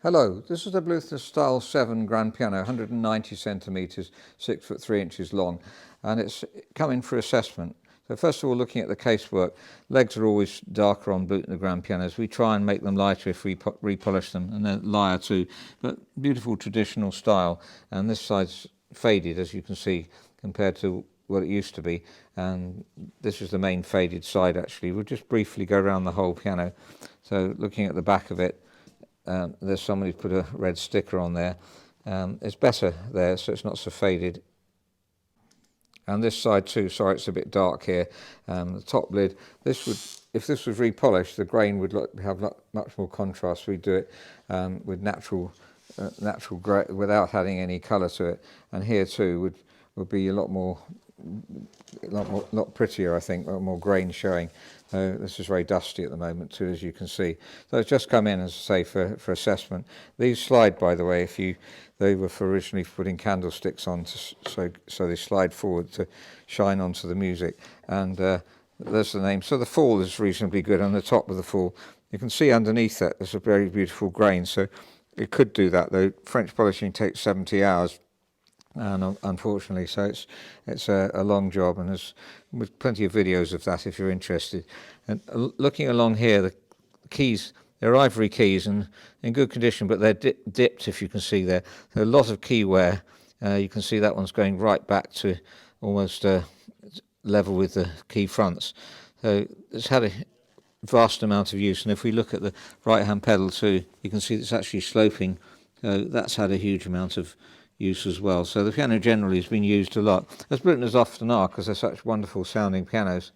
Hello, this is the Bluetooth Style 7 grand piano, 190 centimetres, 6 foot 3 inches long, and it's coming for assessment. So first of all, looking at the casework, legs are always darker on Bluetooth grand pianos. We try and make them lighter if we repolish them, and they're lyre too, but beautiful traditional style. And this side's faded, as you can see, compared to what it used to be, and this is the main faded side actually. We'll just briefly go around the whole piano. So looking at the back of it, there's somebody who's put a red sticker on there. It's better there, so it's not so faded. And this side too, sorry, it's a bit dark here. The top lid, this would, if this was repolished, the grain would have much more contrast. We do it with natural grey, without adding any colour to it. And here too would be a lot prettier, I think, a lot more grain showing. This is very dusty at the moment too, as you can see. So it's just come in, as I say, for assessment. These slide, by the way, they were originally for putting candlesticks on, so they slide forward to shine onto the music. And there's the name. So the fall is reasonably good. On the top of the fall, you can see underneath that there's a very beautiful grain. So it could do that, though. French polishing takes 70 hours. And unfortunately, so it's a long job, and there's plenty of videos of that if you're interested. And looking along here, the keys, they're ivory keys and in good condition, but they're dipped, if you can see there. So a lot of key wear. You can see that one's going right back to almost level with the key fronts. So it's had a vast amount of use, and if we look at the right hand pedal too, you can see it's actually sloping. So that's had a huge amount of use as well. So the piano generally has been used a lot, as Bluetooths often are, because they're such wonderful sounding pianos.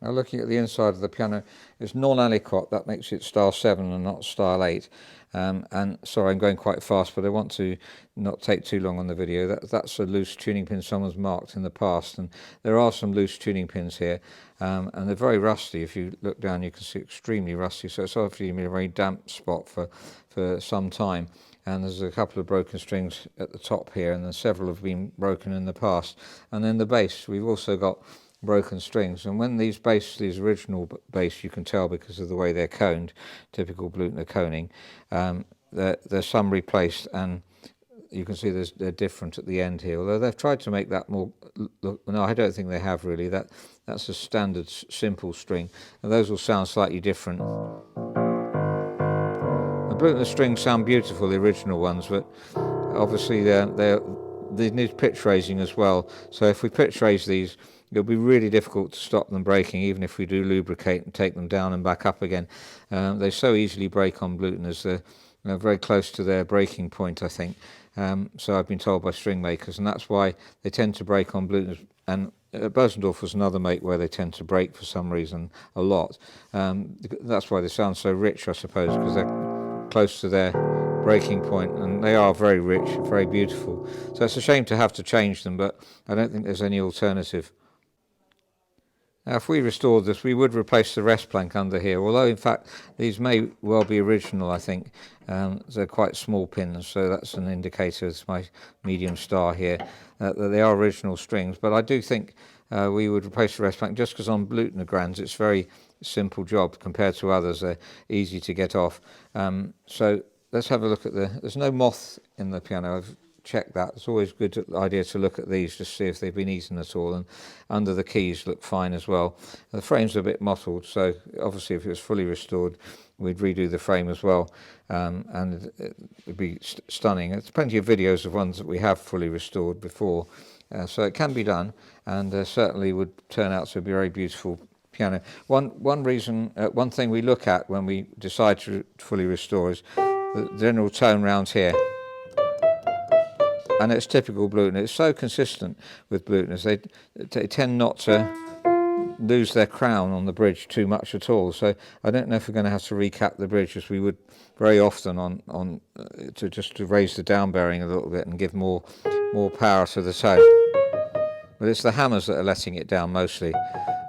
Now looking at the inside of the piano, it's non-aliquot. That makes it style 7 and not style 8. And sorry, I'm going quite fast, but I want to not take too long on the video. That's a loose tuning pin someone's marked in the past, and there are some loose tuning pins here, and they're very rusty. If you look down, you can see extremely rusty, so it's obviously been a very damp spot for some time. And there's a couple of broken strings at the top here, and then several have been broken in the past. And then the bass, we've also got broken strings. And when these original bass, you can tell because of the way they're coned, typical Bluetooth coning, there's some replaced, and you can see they're different at the end here. Although they've tried to make that more look, no, I don't think they have really. That's a standard simple string, and those will sound slightly different. Bluetooth strings sound beautiful, the original ones, but obviously they need pitch raising as well. So if we pitch raise these, it'll be really difficult to stop them breaking, even if we do lubricate and take them down and back up again. They so easily break on Bluetooths. They're very close to their breaking point, I think. So I've been told by string makers, and that's why they tend to break on Bluetooths. And Bosendorf was another make where they tend to break for some reason a lot. That's why they sound so rich, I suppose, because they're close to their breaking point, and they are very rich, very beautiful. So it's a shame to have to change them, but I don't think there's any alternative. Now, if we restored this, we would replace the rest plank under here, although in fact these may well be original, I think. They're quite small pins, so that's an indicator. It's my medium star here, that they are original strings, but I do think we would replace the rest plank, just because on Bluetooth grands it's very simple job compared to others. They're easy to get off. So let's have a look at there's no moth in the piano. I've checked that. It's always a good idea to look at these, just see if they've been eaten at all, and under the keys look fine as well. The frame's a bit mottled, so obviously if it was fully restored we'd redo the frame as well, and it'd be stunning. There's plenty of videos of ones that we have fully restored before, so it can be done, and certainly would turn out to be very beautiful piano. One thing we look at when we decide to fully restore is the general tone round here, and it's typical Bluetooth. It's so consistent with Bluetooths. They tend not to lose their crown on the bridge too much at all. So I don't know if we're going to have to recap the bridge, as we would very often to raise the down bearing a little bit and give more power to the tone. But it's the hammers that are letting it down mostly.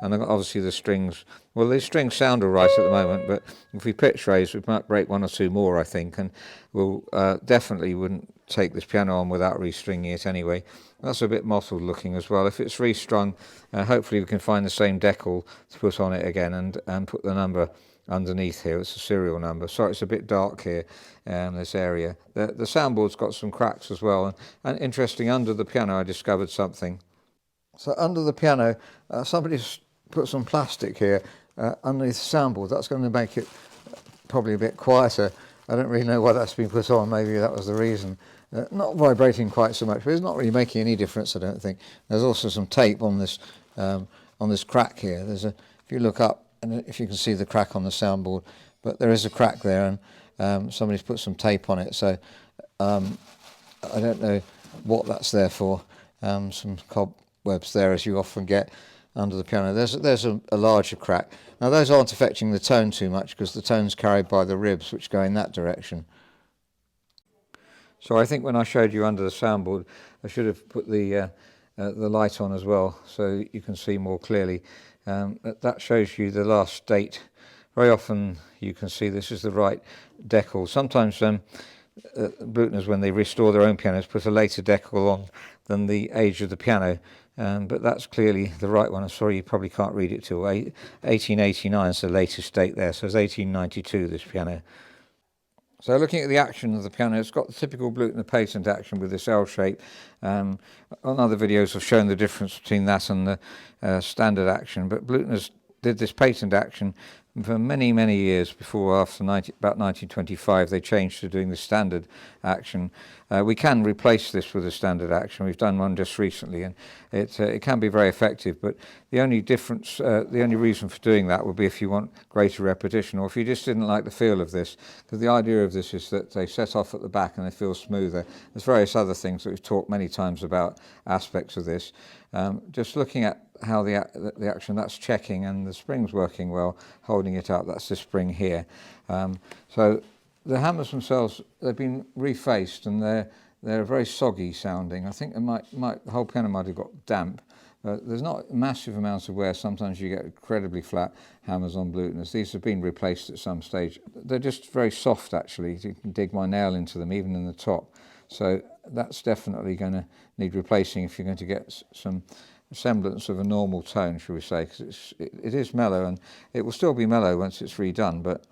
And obviously the strings, well, the strings sound all right at the moment, but if we pitch raise, we might break one or two more, I think, and we'll definitely wouldn't take this piano on without restringing it anyway. That's a bit mottled looking as well. If it's restrung, hopefully we can find the same decal to put on it again and put the number underneath here. It's a serial number. Sorry, it's a bit dark here, this area. The soundboard's got some cracks as well. And interesting, under the piano I discovered something. So under the piano, somebody's put some plastic here underneath the soundboard. That's going to make it probably a bit quieter. I don't really know why that's been put on. Maybe that was the reason. Not vibrating quite so much, but it's not really making any difference, I don't think. There's also some tape on this crack here. If you look up, and if you can see the crack on the soundboard, but there is a crack there, and somebody's put some tape on it. So I don't know what that's there for. Some cobwebs there, as you often get under the piano. There's a larger crack. Now those aren't affecting the tone too much because the tone's carried by the ribs, which go in that direction. So I think when I showed you under the soundboard, I should have put the light on as well, so you can see more clearly. That shows you the last date. Very often you can see this is the right decal. Sometimes Blüthners, when they restore their own pianos, put a later decal on than the age of the piano. But that's clearly the right one. I'm sorry, you probably can't read it till 1889 is the latest date there. So it's 1892, this piano. So looking at the action of the piano, it's got the typical Blüthner patent action with this L shape. On other videos I've shown the difference between that and the standard action, but Blüthner's did this patent action for many, many years before, about 1925, they changed to doing the standard action. We can replace this with a standard action. We've done one just recently, and it can be very effective. But the only difference, the only reason for doing that would be if you want greater repetition, or if you just didn't like the feel of this. Because the idea of this is that they set off at the back and they feel smoother. There's various other things that we've talked many times about aspects of this. Just looking at how the action, that's checking, and the spring's working well, holding it up. That's the spring here. So the hammers themselves, they've been refaced, and they're very soggy sounding. I think the whole piano might have got damp. There's not massive amounts of wear. Sometimes you get incredibly flat hammers on Blüthners. These have been replaced at some stage. They're just very soft, actually. You can dig my nail into them, even in the top. So that's definitely going to need replacing if you're going to get some semblance of a normal tone, shall we say, because it is mellow, and it will still be mellow once it's redone, but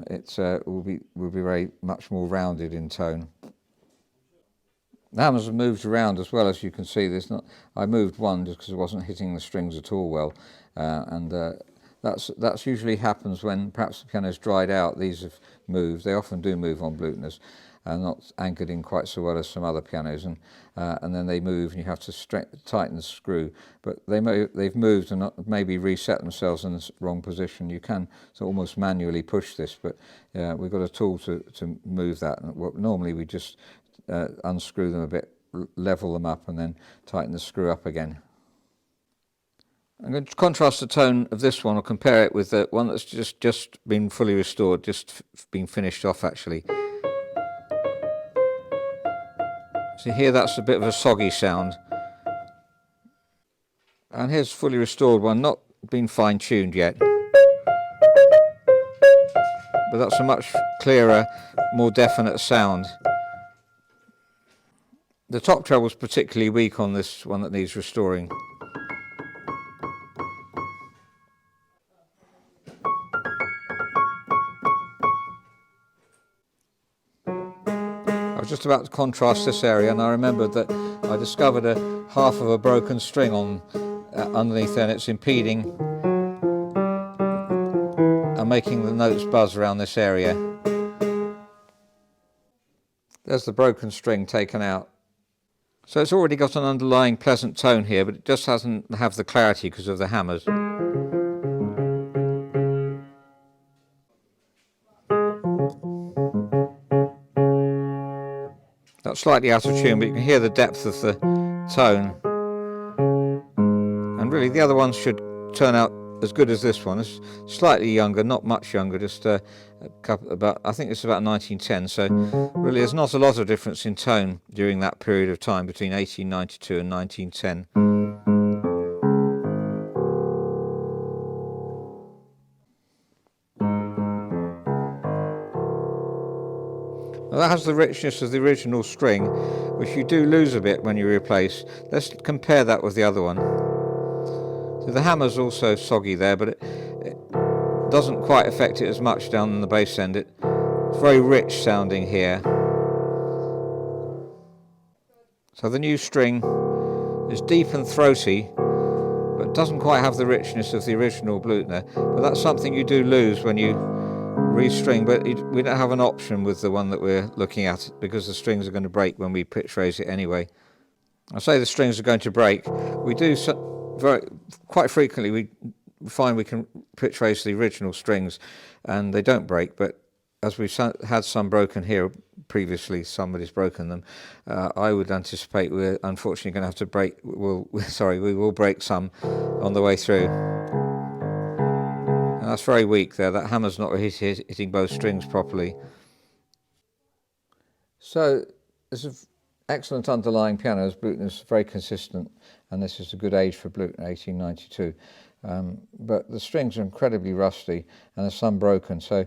it will be very much more rounded in tone. The hammers have moved around as well, as you can see. I moved one just because it wasn't hitting the strings at all well, and that's usually happens when perhaps the piano's dried out. These have moved. They often do move on Blüthners, and not anchored in quite so well as some other pianos, and then they move, and you have to tighten the screw. But they've moved and maybe reset themselves in the wrong position. You can almost manually push this, but we've got a tool to move that. And normally we just unscrew them a bit, level them up, and then tighten the screw up again. I'm going to contrast the tone of this one, or compare it with the one that's just been fully restored, just been finished off actually. So here that's a bit of a soggy sound. And here's fully restored one, not been fine-tuned yet. But that's a much clearer, more definite sound. The top treble's particularly weak on this one that needs restoring. I was just about to contrast this area, and I remembered that I discovered half of a broken string underneath there, and it's impeding and making the notes buzz around this area. There's the broken string taken out. So it's already got an underlying pleasant tone here, but it just doesn't have the clarity because of the hammers. That's slightly out of tune, but you can hear the depth of the tone. And really the other ones should turn out as good as this one. It's slightly younger, not much younger, just I think it's about 1910, so really there's not a lot of difference in tone during that period of time between 1892 and 1910. Now that has the richness of the original string, which you do lose a bit when you replace. Let's compare that with the other one. So the hammer's also soggy there, but doesn't quite affect it as much down in the bass end. It's very rich sounding here. So the new string is deep and throaty, but doesn't quite have the richness of the original Blüthner. But that's something you do lose when you restring, but we don't have an option with the one that we're looking at, because the strings are going to break when we pitch raise it anyway. I say the strings are going to break. We do quite frequently we find we can pitch raise the original strings and they don't break, but as we've had some broken here previously, somebody's broken them, I would anticipate we're unfortunately going to have to break, we will break some on the way through. And that's very weak there, that hammer's not hitting both strings properly. So there's an excellent underlying piano, as Blüthner's very consistent, and this is a good age for Blüthner, 1892. But the strings are incredibly rusty and there's some broken, so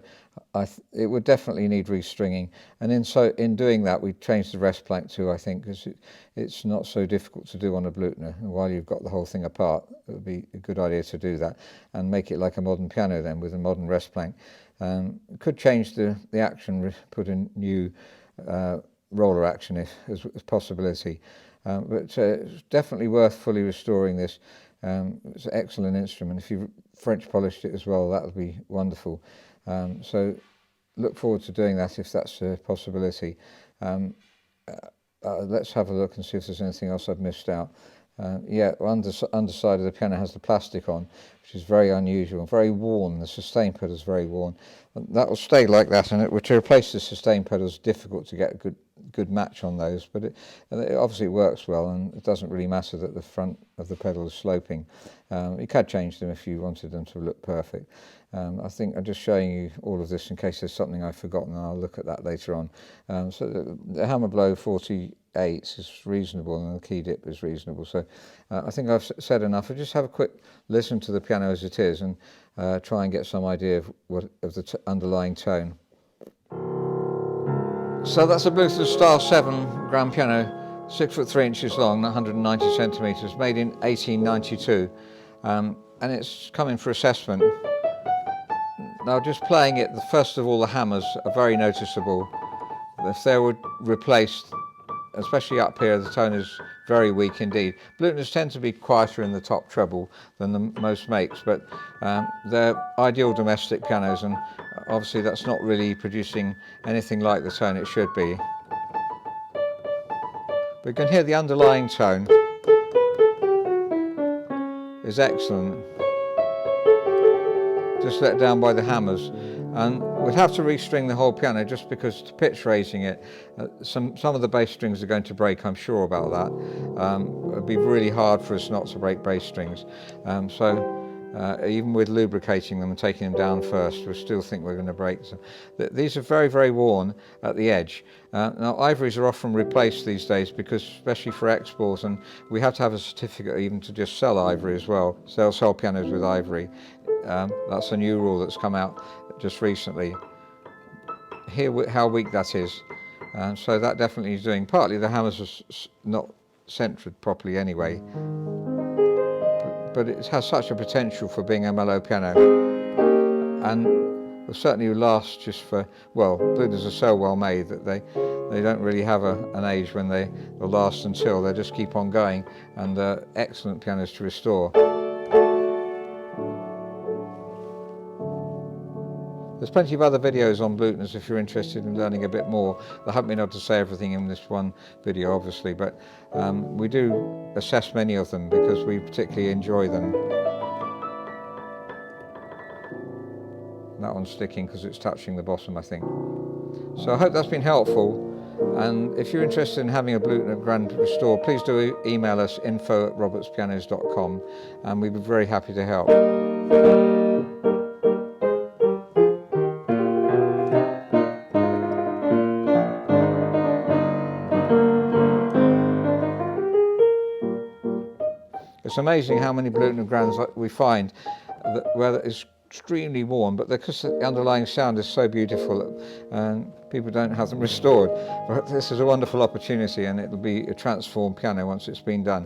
it would definitely need restringing. And in doing that, we changed the rest plank too, I think, because it's not so difficult to do on a Blüthner. And while you've got the whole thing apart, it would be a good idea to do that and make it like a modern piano then, with a modern rest plank. Could change the action, put in new roller action as a possibility. But it's definitely worth fully restoring this. It's an excellent instrument. If you French polished it as well, that would be wonderful. So look forward to doing that if that's a possibility. Let's have a look and see if there's anything else I've missed out. Underside of the piano has the plastic on, which is very unusual and very worn. The sustain pedal is very worn. That will stay like that, and to replace the sustain pedal is difficult to get a good match on those, but it obviously works well, and it doesn't really matter that the front of the pedal is sloping. You could change them if you wanted them to look perfect. I think I'm just showing you all of this in case there's something I've forgotten, and I'll look at that later on. So the hammer blow 48 is reasonable, and the key dip is reasonable. So I think I've said enough. I'll just have a quick listen to the piano as it is, and try and get some idea of the underlying tone. So that's a Blüthner Style 7 grand piano, 6 foot 3 inches long, 190 centimetres, made in 1892, and it's coming for assessment. Now, just playing it, first of all, the hammers are very noticeable. If they were replaced, especially up here, the tone is very weak indeed. Blüthners tend to be quieter in the top treble than the most makes, but they're ideal domestic pianos, and obviously that's not really producing anything like the tone it should be. But you can hear the underlying tone is excellent, just let down by the hammers. And we'd have to restring the whole piano, just because to pitch raising it, some of the bass strings are going to break, I'm sure about that. It'd be really hard for us not to break bass strings. Even with lubricating them and taking them down first, we still think we're going to break them. These are very, very worn at the edge. Now, ivories are often replaced these days, because especially for export, and we have to have a certificate even to just sell ivory as well. They'll sell pianos with ivory. That's a new rule that's come out just recently. Hear how weak that is. So that definitely is doing. Partly the hammers are not centred properly anyway. But it has such a potential for being a mellow piano, and will certainly last just for, well, Blüthners are so well made that they don't really have an age when they'll last until. They just keep on going, and excellent pianos to restore. There's plenty of other videos on Blüthners if you're interested in learning a bit more. I haven't been able to say everything in this one video, obviously, but we do assess many of them because we particularly enjoy them. That one's sticking because it's touching the bottom, I think. So I hope that's been helpful. And if you're interested in having a Blüthner Grand Restore, please do email us, info@robertspianos.com, and we'd be very happy to help. It's amazing how many Blüthner Grands we find where it's extremely worn, but because the underlying sound is so beautiful and people don't have them restored. But this is a wonderful opportunity, and it'll be a transformed piano once it's been done.